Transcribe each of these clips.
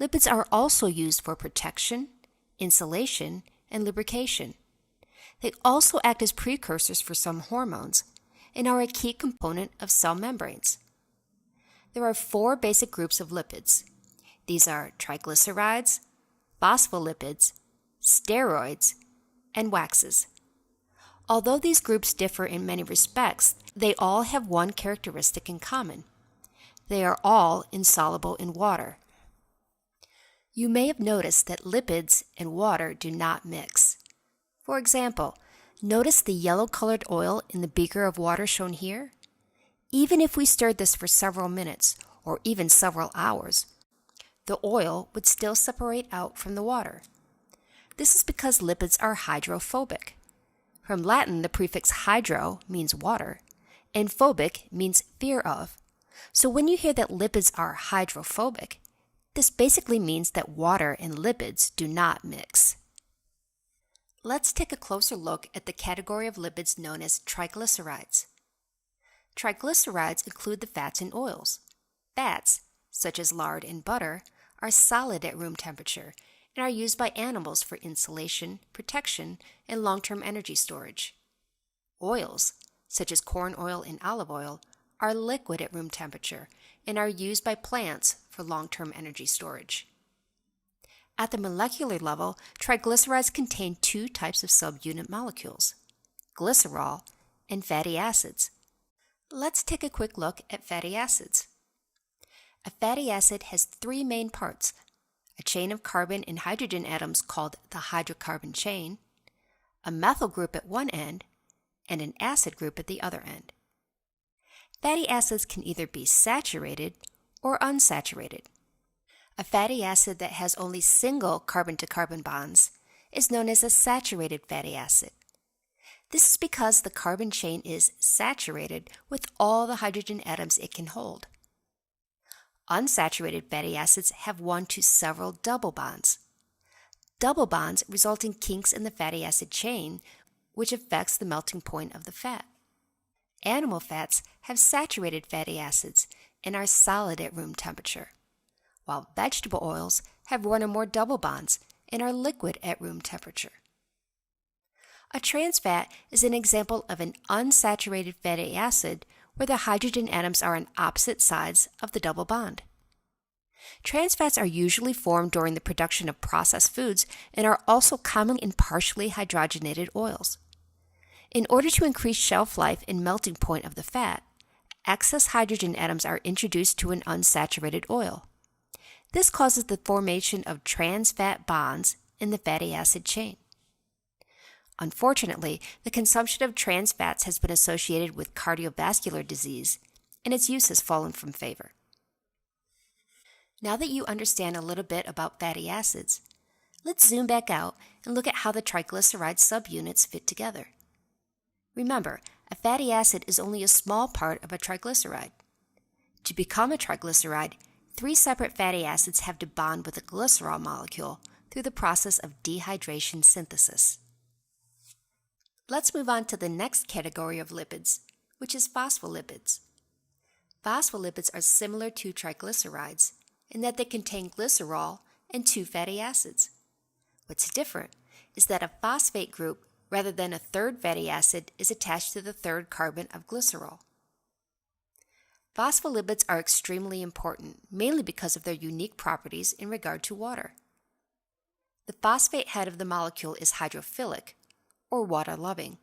Lipids are also used for protection, insulation, and lubrication. They also act as precursors for some hormones and are a key component of cell membranes. There are 4 basic groups of lipids. These are triglycerides, phospholipids, steroids, and waxes. Although these groups differ in many respects, they all have one characteristic in common. They are all insoluble in water. You may have noticed that lipids and water do not mix. For example, notice the yellow-colored oil in the beaker of water shown here? Even if we stirred this for several minutes, or even several hours, the oil would still separate out from the water. This is because lipids are hydrophobic. From Latin, the prefix hydro means water, and phobic means fear of. So when you hear that lipids are hydrophobic, this basically means that water and lipids do not mix. Let's take a closer look at the category of lipids known as triglycerides. Triglycerides include the fats and oils. Fats, such as lard and butter, are solid at room temperature and are used by animals for insulation, protection, and long-term energy storage. Oils, such as corn oil and olive oil, are liquid at room temperature and are used by plants for long-term energy storage. At the molecular level, triglycerides contain 2 types of subunit molecules, glycerol and fatty acids. Let's take a quick look at fatty acids. A fatty acid has 3 main parts: a chain of carbon and hydrogen atoms called the hydrocarbon chain, a methyl group at one end, and an acid group at the other end. Fatty acids can either be saturated or unsaturated. A fatty acid that has only single carbon-to-carbon bonds is known as a saturated fatty acid. This is because the carbon chain is saturated with all the hydrogen atoms it can hold. Unsaturated fatty acids have 1 to several double bonds. Double bonds result in kinks in the fatty acid chain, which affects the melting point of the fat. Animal fats have saturated fatty acids and are solid at room temperature, while vegetable oils have 1 or more double bonds and are liquid at room temperature. A trans fat is an example of an unsaturated fatty acid where the hydrogen atoms are on opposite sides of the double bond. Trans fats are usually formed during the production of processed foods and are also common in partially hydrogenated oils. In order to increase shelf life and melting point of the fat, excess hydrogen atoms are introduced to an unsaturated oil. This causes the formation of trans fat bonds in the fatty acid chain. Unfortunately, the consumption of trans fats has been associated with cardiovascular disease, and its use has fallen from favor. Now that you understand a little bit about fatty acids, let's zoom back out and look at how the triglyceride subunits fit together. Remember, a fatty acid is only a small part of a triglyceride. To become a triglyceride, 3 separate fatty acids have to bond with a glycerol molecule through the process of dehydration synthesis. Let's move on to the next category of lipids, which is phospholipids. Phospholipids are similar to triglycerides in that they contain glycerol and 2 fatty acids. What's different is that a phosphate group rather than a third fatty acid is attached to the 3rd carbon of glycerol. Phospholipids are extremely important, mainly because of their unique properties in regard to water. The phosphate head of the molecule is hydrophilic, or water-loving.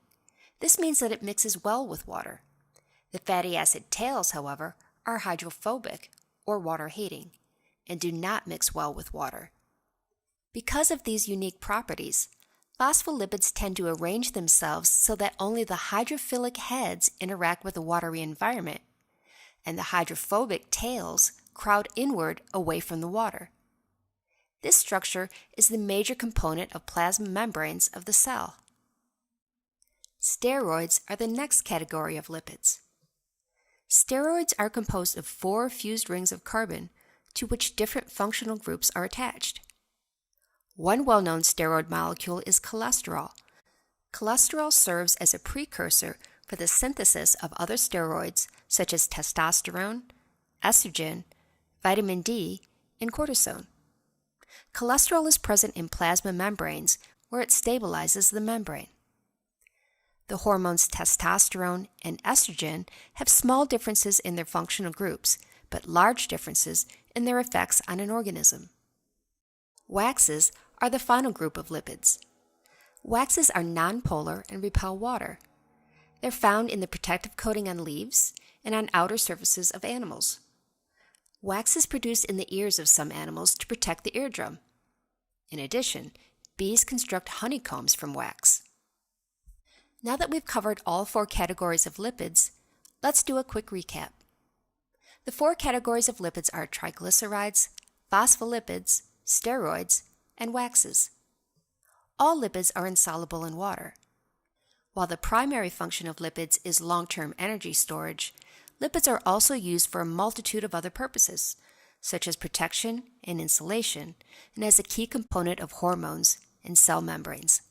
This means that it mixes well with water. The fatty acid tails, however, are hydrophobic, or water-hating, and do not mix well with water. Because of these unique properties, phospholipids tend to arrange themselves so that only the hydrophilic heads interact with the watery environment, and the hydrophobic tails crowd inward away from the water. This structure is the major component of plasma membranes of the cell. Steroids are the next category of lipids. Steroids are composed of 4 fused rings of carbon to which different functional groups are attached. One well-known steroid molecule is cholesterol. Cholesterol serves as a precursor for the synthesis of other steroids such as testosterone, estrogen, vitamin D, and cortisone. Cholesterol is present in plasma membranes where it stabilizes the membrane. The hormones testosterone and estrogen have small differences in their functional groups, but large differences in their effects on an organism. Waxes are the final group of lipids. Waxes are nonpolar and repel water. They're found in the protective coating on leaves and on outer surfaces of animals. Wax is produced in the ears of some animals to protect the eardrum. In addition, bees construct honeycombs from wax. Now that we've covered all 4 categories of lipids, let's do a quick recap. The 4 categories of lipids are triglycerides, phospholipids, steroids, and waxes. All lipids are insoluble in water. While the primary function of lipids is long-term energy storage, lipids are also used for a multitude of other purposes, such as protection and insulation, and as a key component of hormones and cell membranes.